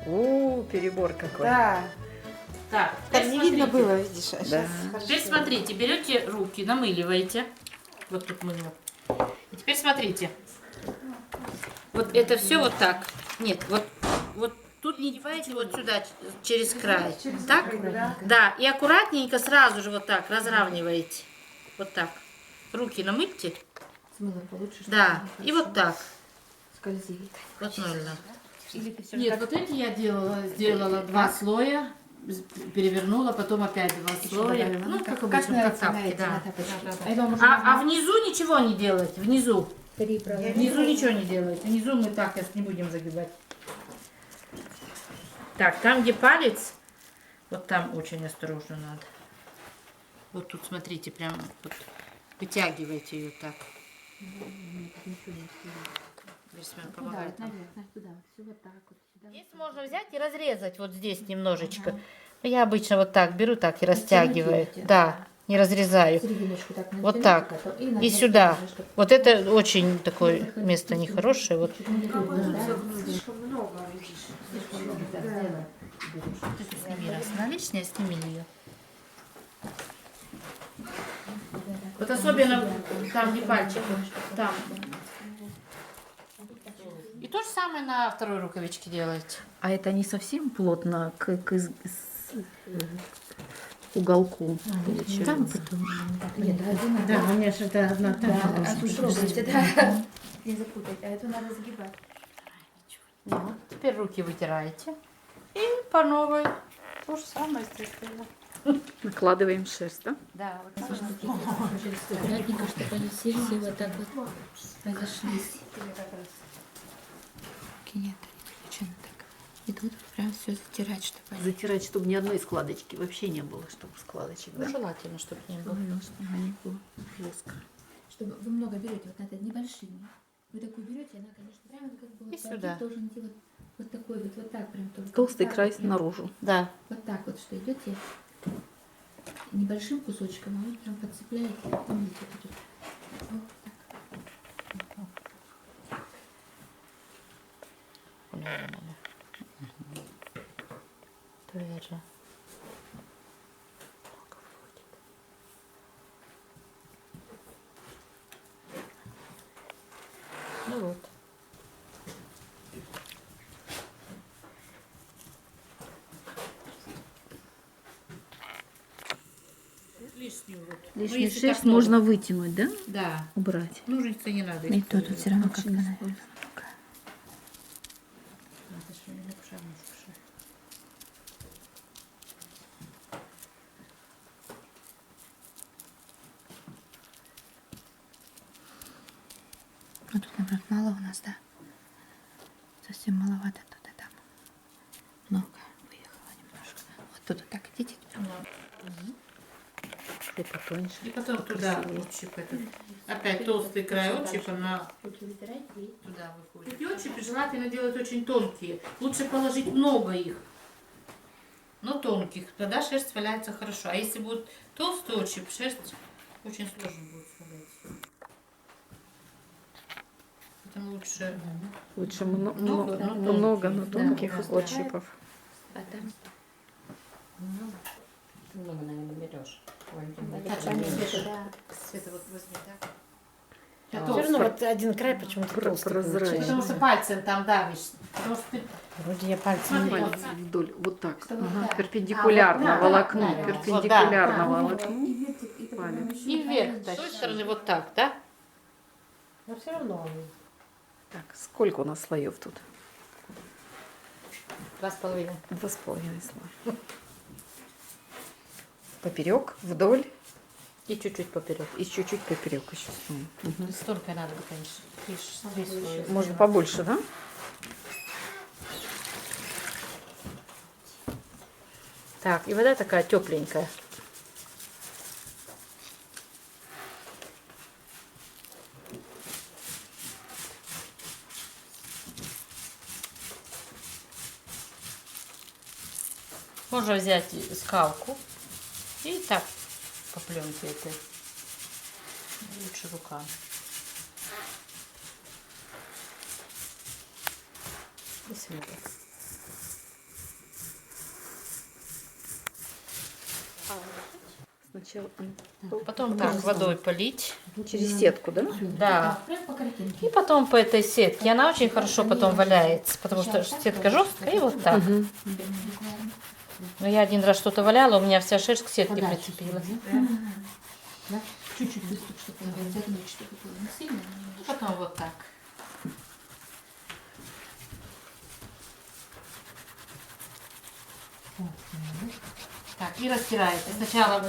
О, перебор какой. Да. Так, Там теперь не видно смотрите. было, видишь? А Да. сейчас Теперь смотрите, берете руки, намыливаете. Вот тут мыло. И теперь смотрите. Вот это все вот так. Нет, вот тут не деваете вот сюда, через край. Так? Да, и аккуратненько сразу же вот так разравниваете. Вот так. Руки намыльте. с мылом получше. чтобы Да, они и вот так. скользили. Вот нормально. Или ты всё Нет, так- вот эти я сделала два слоя, перевернула, потом опять два слоя. добавила. Ну, Ну, как как обычно, как нравится на тапки, эти, да. на тапочки. Да. А это можно А внизу ничего не делать, внизу. перебрала. Внизу ничего не делать. Внизу мы так не будем загибать. Так, там, где палец, вот там очень осторожно надо. Вот тут, смотрите, прям вот вытягивайте ее так. Весьма помогает. Наверх, туда, все вот так вот. Сюда. Здесь можно взять и разрезать вот здесь немножечко. Я обычно вот так беру, так и растягиваю. делаете? Да, не разрезаю. Серединочку так Вот натянуть, так. а то- на И две сюда. стороны, чтоб- Вот это очень такое место нехорошее. Вот. Чуть не видно, да? Сними раз. На лишнее сними ее. Вот особенно там, где пальчик. Там. И то же самое на второй рукавичке делаете. А это не совсем плотно к уголку получается. Там потом. Нет, да, это надо. Да, конечно, это одна Да, попробуйте, да. Не запутать, а это надо загибать. Ну, теперь руки вытираете. И по новой. То же самое здесь. Накладываем шерсть, да? Да, вот так. Аккуратненько, чтобы они все вот так вот разошлись. Нет, они так идут, прям все затирать, чтобы они... Затирать, чтобы ни одной складочки вообще не было, чтобы складочек, Ну, да? желательно, чтобы не было. Чтобы она не было плоско. Чтобы вы много берете, вот надо небольшими. Вы такую берете, она, конечно, прямо как бы И вот сюда. загиб должен идти вот такой вот так прям. только Толстый вот так край вот прям. наружу. Да. Вот так вот, что идете небольшим кусочком, а вы прям подцепляете. Помните, вот тут. Вот так. Тоже. Ну вот. Лишнюю вот. Ну, Лишнюю если шерсть так много. можно вытянуть, да? Да. Убрать. Ножницы не надо. И то тут все равно как Очень она. сложно. Надо, что не напушаем, Ну тут, наоборот, мало у нас, да? Совсем маловато тут и там. Много выехало немножко. Вот тут вот так идите. И потоньше. И потом туда отщип этот. Опять толстый край отщипа на Руки вытирайте и... туда выходит. Эти отщипы желательно делать очень тонкие. Лучше положить много их, но тонких. Тогда шерсть валяется хорошо. А если будет толстый отщип, шерсть очень сложно будет свалять. Поэтому лучше... Лучше Много, но много, но тонких. тонких Да, да. отщипов. А там... Много, наверное, берешь. Света, вот возьми, да? Все равно вот один край почему-то толстый прозрачный. получается. Потому что пальцем там давишь. Потому что ты... Вроде я пальцем Смотри, не вот Палец вдоль, вот так. Чтобы Ага, так. перпендикулярно А, вот, да, волокну, да, да. перпендикулярно Вот, волокну. и вертик, и потом Палец. еще И вверх, поменьше. с той стороны вот так, да? Но все равно. Так, сколько у нас слоев тут? 2,5. 2,5 слоя. Поперек, вдоль И чуть-чуть поперек. и чуть-чуть поперек еще. Мгм. Столько надо, конечно. Три слоя. Можно побольше, да? Так, и вода такая тепленькая. Можно взять скалку и так по пленке этой. Лучше руками. И смотри. Сначала Потом так водой полить. через сетку, да? Да. Прям по картинке. И потом по этой сетке. Она очень хорошо потом валяется, потому что сетка жесткая, и вот так. Но я один раз что-то валяла, у меня вся шерсть к сетке прицепилась. Да? Чуть-чуть выступ, чтобы загнуть, чтобы было не сильно. И потом вот так. Так, и растираете. Сначала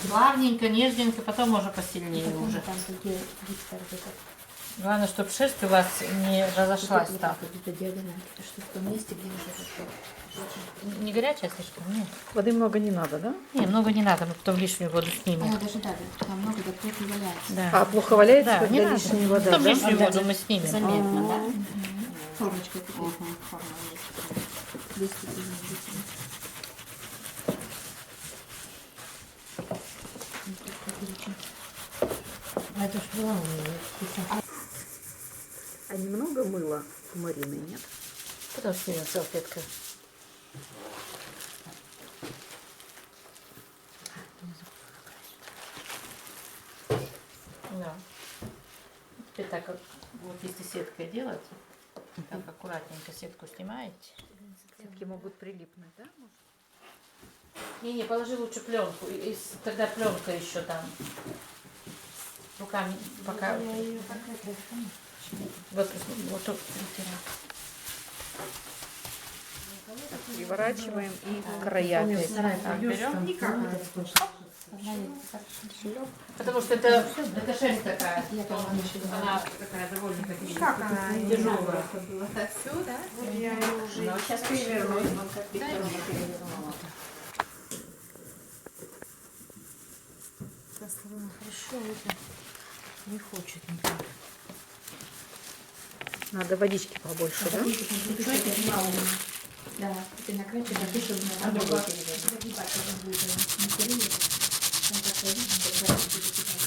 плавненько, нежненько, потом можно посильнее уже. Там такие диктары, как Главное, чтобы шерсть у вас не разошлась там. где-то диагональ, что в том месте, где уже зашло. Не горячая слишком? Нет. Воды много не надо, да? Не, много не надо, мы потом лишнюю воду снимем. Она даже да, там много, да, плохо валяется. Да. А плохо валяется, Да, не когда надо. лишняя вода, Потом да? лишнюю воду мы снимем. Заметно, да? Формочкой такой. Форма есть. 200 миллилитров. А это ж была у меня. А немного мыла у Марины, нет? Потом снимем салфеткой. Да. Теперь так, вот если сеткой делать, так аккуратненько сетку снимаете. Сетки могут прилипнуть, да? Не, положи лучше пленку, тогда пленка еще там. Руками пока. Вот тут. Переворачиваем и края опять. Так, берем. Никак. Потому что это шерсть такая. Она такая довольно Как она? тяжелая. Все, да? Я ее уже сейчас переверну. Хорошо, это не хочет никак. Надо водички побольше, да? Да, ты накручиваешь, а ты чтобы на другой загибать, чтобы будет не курили. Он так ходит, что сразу будет кидать.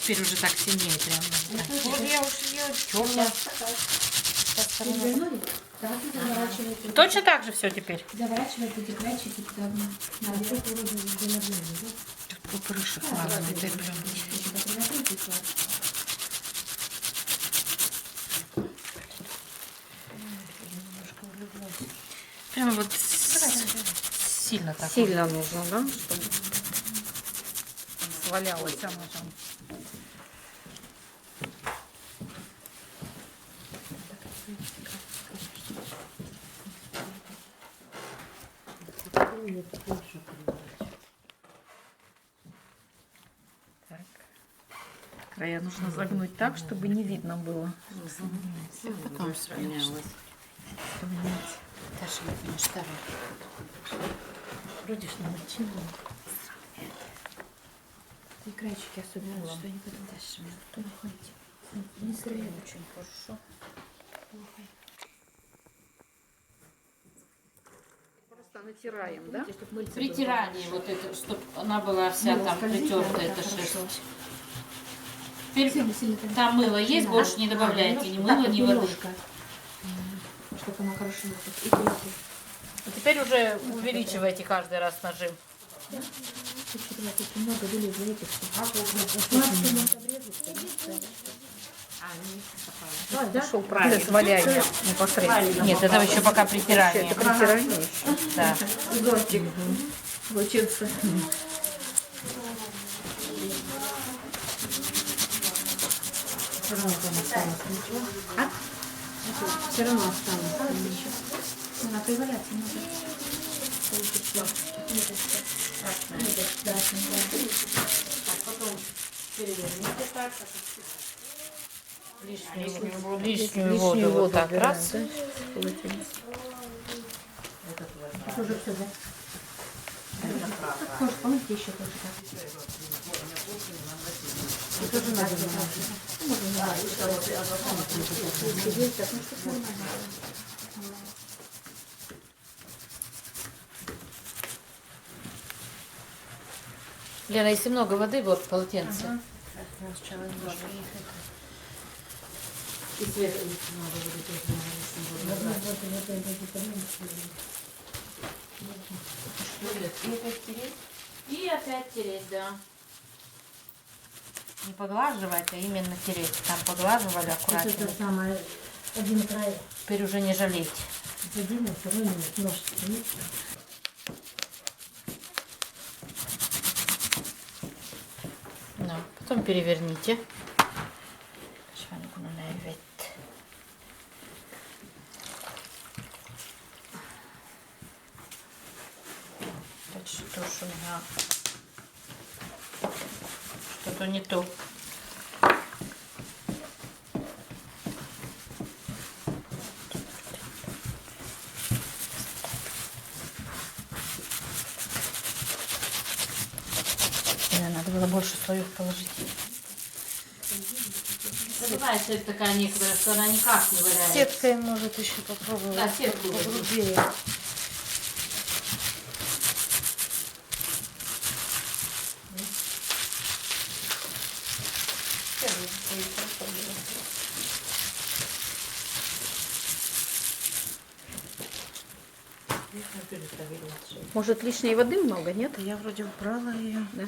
Теперь уже так сильнее прям. Вот я уж ее Черная. Перевернули? Да, ты заворачиваете. Точно так же все теперь. Заворачиваете эти крайчики туда наверх. Пупырышек мало на этой пленке. Прямо вот сильно так. Сильно нужно, да? Чтобы свалялась она там. Так. Края нужно загнуть так, чтобы не видно было. Потом сравнялась. Даже не штаны. Вроде ж намочила. И крайчики особенно, что они потом дальше уходите. Не сырые. Очень хорошо. Просто натираем, да? Притирание вот это, чтобы она была вся там притертая, эта шерсть. Теперь Сильно. там мыло есть, больше не добавляйте ни мыла, ни воды. Чтобы она хорошо и крепко. А теперь уже увеличивайте каждый раз нажим. Чуть-чуть вот тут немного вылезло этих. Пошел процесс валяния непосредственно. Нет, это еще пока притирание. Это притирание еще. Да. Зонтик получился. все равно осталось. Она приваляться может. Лишнюю воду вот так раз. Уже все, да? Может, помните еще тоже так? Тоже надо. Лена, если много воды, вот полотенце. И свет надо будет И опять тереть, да. Не поглаживать, а именно тереть. Там поглаживали Это аккуратно. самое, один край Теперь уже не жалеть. один, а второй нет, ножки нет. Да. Потом переверните. Шванку навет. Что ж у меня что-то не то. Надо было больше слоев положить. Бывает, что это такая некоторая, что она никак не валяется. Сеткой может еще попробовать. Да, сетку погрубее. Может, лишней воды много, нет? Я вроде убрала ее. Да.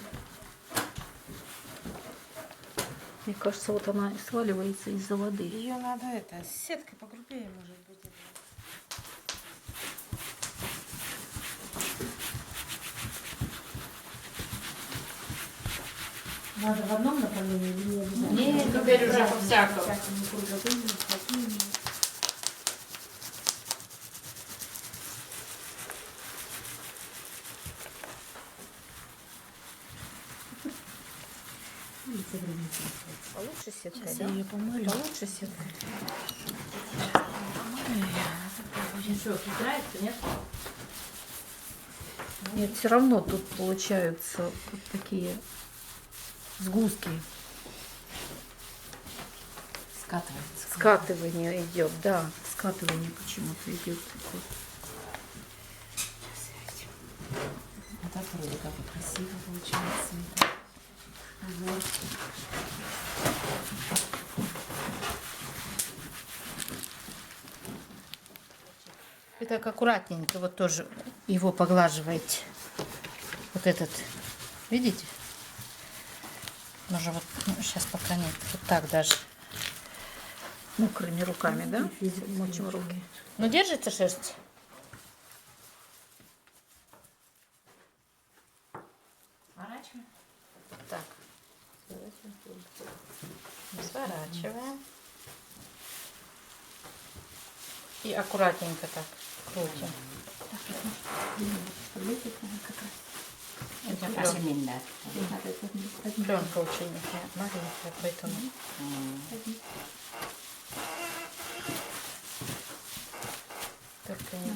Мне кажется, вот она и сваливается из-за воды. Ее надо сеткой погрубее, может быть. Надо в одном направлении или не обязательно? Не, теперь уже по-всякому. Получше сеткой, Сейчас да? я ее помою. Получше сеткой. Ничего, нравится, нет? Нет, все равно тут получаются вот такие сгустки. Скатывается. Скатывание идет, да. Скатывание почему-то идет. А так вроде как и красиво получается. И так аккуратненько вот тоже его поглаживаете. Вот этот, видите? Можно вот, ну, сейчас пока нет, вот так даже. Мокрыми руками, да? Мочим руки. Ну, держится шерсть? Сворачиваем. Так. Сворачиваем. И аккуратненько так крутим. Это пленка очень маленькая, поэтому... Только не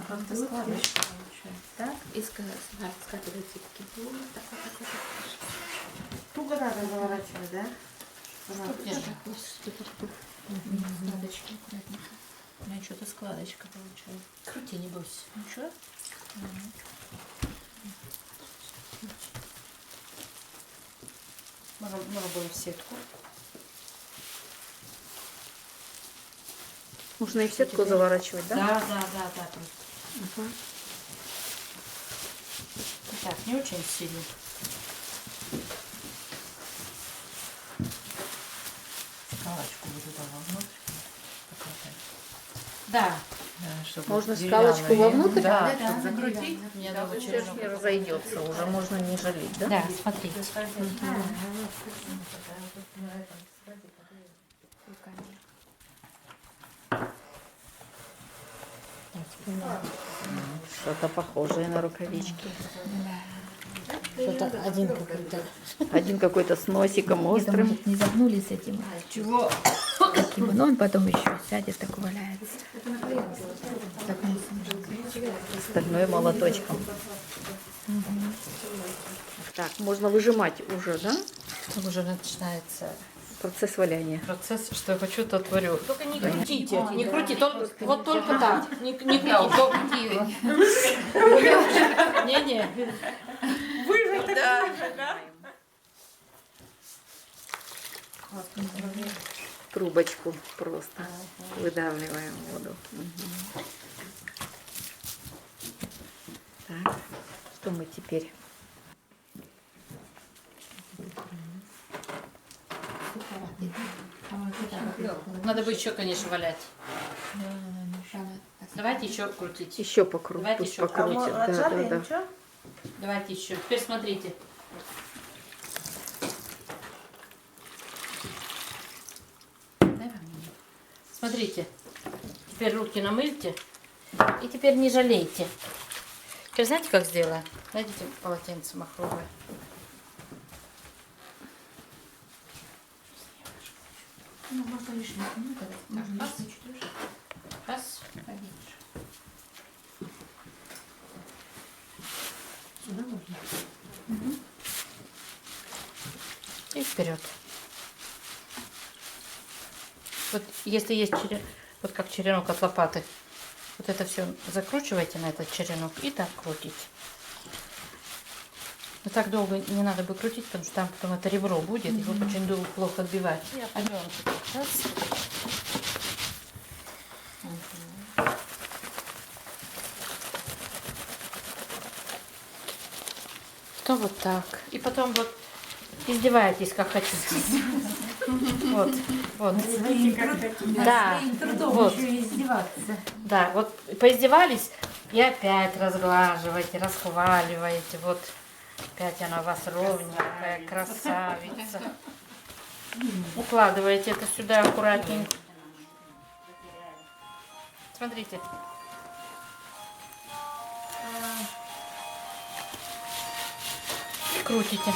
Просто складочка получается. Так, и скатывается такие. Вот такой. Туго надо заворачивать, да? Складочки аккуратненько. У меня что-то складочка получается. Крути, не бойся. Ничего? Можно было в сетку. Можно и в сетку заворачивать, да? Да. Так, не очень сильно. Скалочку буду давать внутрь. Да. Чтобы Можно деревянную скалочку вовнутрь? Да, Да, чтобы закрутить. Мне надо Если очень не разойдется уже, можно не жалеть, да? Да, смотрите. Что-то похожее на рукавички. Что-то один какой-то. Один какой-то с носиком острым. Не загнули с этим. Чего? Таким, но он потом еще сядет, так валяется. Так, Стальной молоточком. Так, можно выжимать уже, да? Уже начинается Процесс валяния. процесс, что я хочу, то творю. Только не крутите, не крутите, вот только так. Не крутите, только Не-не. трубочку просто выдавливаем воду. Так, что мы теперь? Надо бы еще, конечно, валять. Давайте еще крутить. Еще покрутим. Давайте Пусть еще покрутит. Да. Давайте еще. Теперь смотрите. Дай вам мне. Смотрите. Теперь руки намыльте. И теперь не жалейте. Теперь знаете, как сделаем? Найдите полотенце махровое. Ну, можно лишнее. Ну, когда можно Раз. лишнее чуть выше, Раз. поменьше. Сюда можно. И вперед. Вот если есть вот как черенок от лопаты, вот это все закручиваете на этот черенок и так крутите. Но так долго не надо бы крутить, потому что там потом это ребро будет, его очень долго плохо отбивать. И обернуто. Раз. Потом вот так. И потом вот издеваетесь, как хотите. Вот, вот. Да, Своим трудом вот. еще и издеваться. Да, вот поиздевались и опять разглаживаете, расхваливаете. Вот опять она у вас ровненькая, красавица. Укладываете это сюда аккуратненько. Смотрите. И крутите.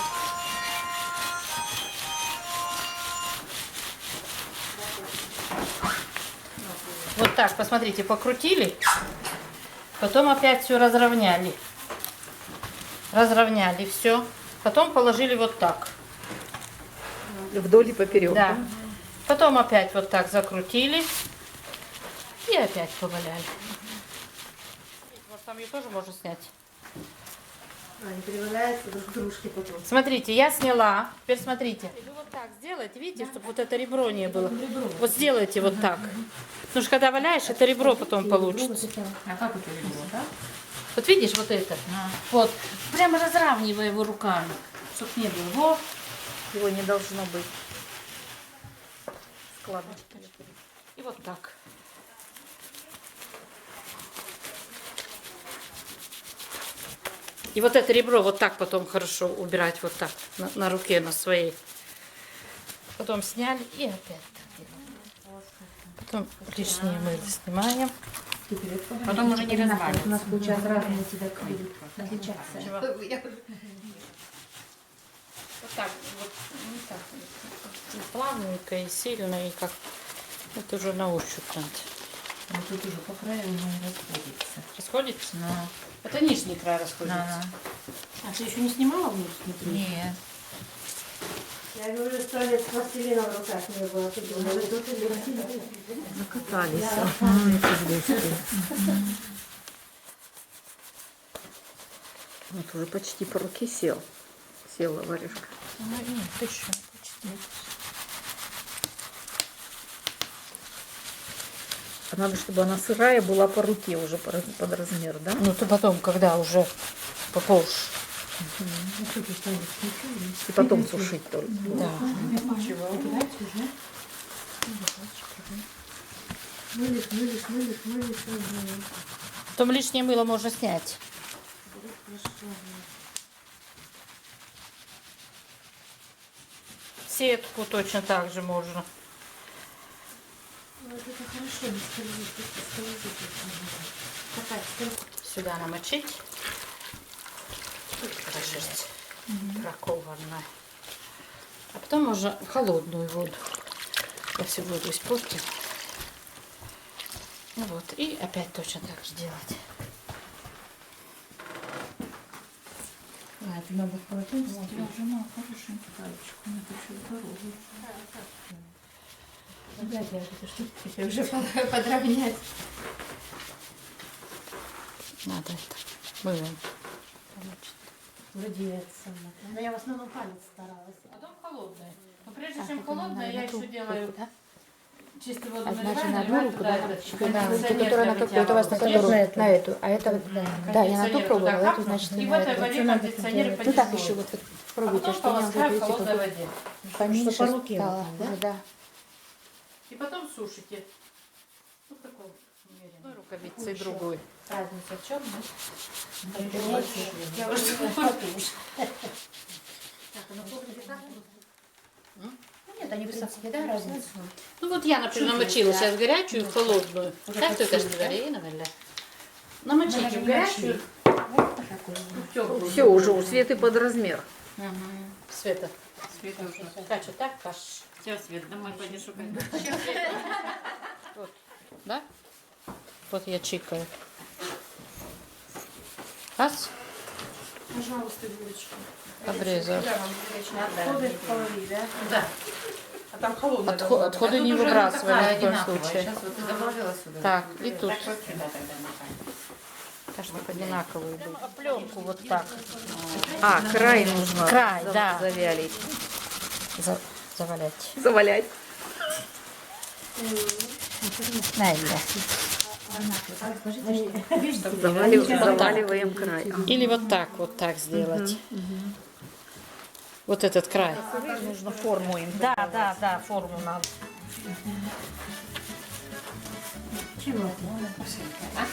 Вот так, посмотрите, покрутили, потом опять все разровняли. Разровняли все. Потом положили вот так. Вдоль и поперек. Да. Потом опять вот так закрутили. И опять поваляли. Вот там ее тоже можно снять. Они переваляются друг к дружке потом. Смотрите, я сняла. Теперь смотрите. Вы вот так сделаете, видите, чтобы вот это ребро не было. Вот сделайте вот так. Потому что когда валяешь, это ребро потом получится. А как это ребро, да? Вот видишь, вот это. Вот. Прямо разравнивай его руками. Чтоб не было. Вот. Его не должно быть. Складочки. И вот так. И вот это ребро вот так потом хорошо убирать, вот так, на руке, на своей. Потом сняли и опять так делаем. Потом лишние мыло снимаем. Потом уже не У разваливается. нас получается разные тебя будут отличаться. Вот так, вот не так. И плавненько, и сильно, и как. Это уже на ощупь надо. Ну, тут уже по краю не расходится. Расходится? Да. Это нижний край расходится. А ты еще не снимала вниз? Нет. Я говорю, 100 лет с пластилином в руках не было. Ты думаешь, тут и Закатались. Вот уже почти по руке сел. Села варежка. Ну, нет, еще почти. А надо, чтобы она сырая была по руке уже под размер, да? Ну, ты потом, когда уже поползешь. И потом сушить только. Да. Мылишь. Потом лишнее мыло можно снять. Сетку точно так же можно. Это хорошо, не скользит. Сюда намочить. Шерсть прокованная. А потом можно в холодную воду. Я всю воду испортила. Ну вот, и опять точно так же делать. А, это надо в полотенце. Я уже мало хорошенько палочку. Это еще здорово. Опять я эту штуку теперь уже подровнять. Надо это мылом. Вроде это самое. Но я в основном палец старалась. Потом холодное. Но прежде чем холодное, я еще делаю чистую воду А значит, наливаем, на наливаем руку, туда да? этот Ту, которая на какую? Это у вас на кондиционер. которую? эту. На эту. А это вот... Да, я на ту Кондиционер пробовала, туда эту, значит, капнул, и в на этой эту. воде кондиционер Ну так подешевле. еще вот А пробуйте, потом что у меня уже, полоскаем в видите, холодной какой воде. поменьше Что по руке стало. вот, да? Да. И потом сушите. Вот такой умеренный. Рукавицей другой. Разница в чем? Я уже Нет, они в принципе, да, разница. Ну вот я, например, намочила сейчас горячую, в холодную. Так только говорила, намочите в горячую, в теплую. Все, уже у Светы под размер. Света. Света уже. Катя, так, Паш. Все, Свет, домой пойдешь Вот. Да? Вот я чикаю. Раз. Пожалуйста, Юлечка. Обрезал. Да. А там холодная. Отходы не выбрасывали в коем случае. Сейчас вот ты добавила сюда. Так, и тут. Так вот сюда тогда макаем. Так, чтобы одинаковые были. Пленку вот так. А, край нужно Край, да. завялить. Завалять. Завалять. Заваливаем край. Или вот так сделать. Вот этот край. Нужно форму им. Да, форму надо. Чего? А?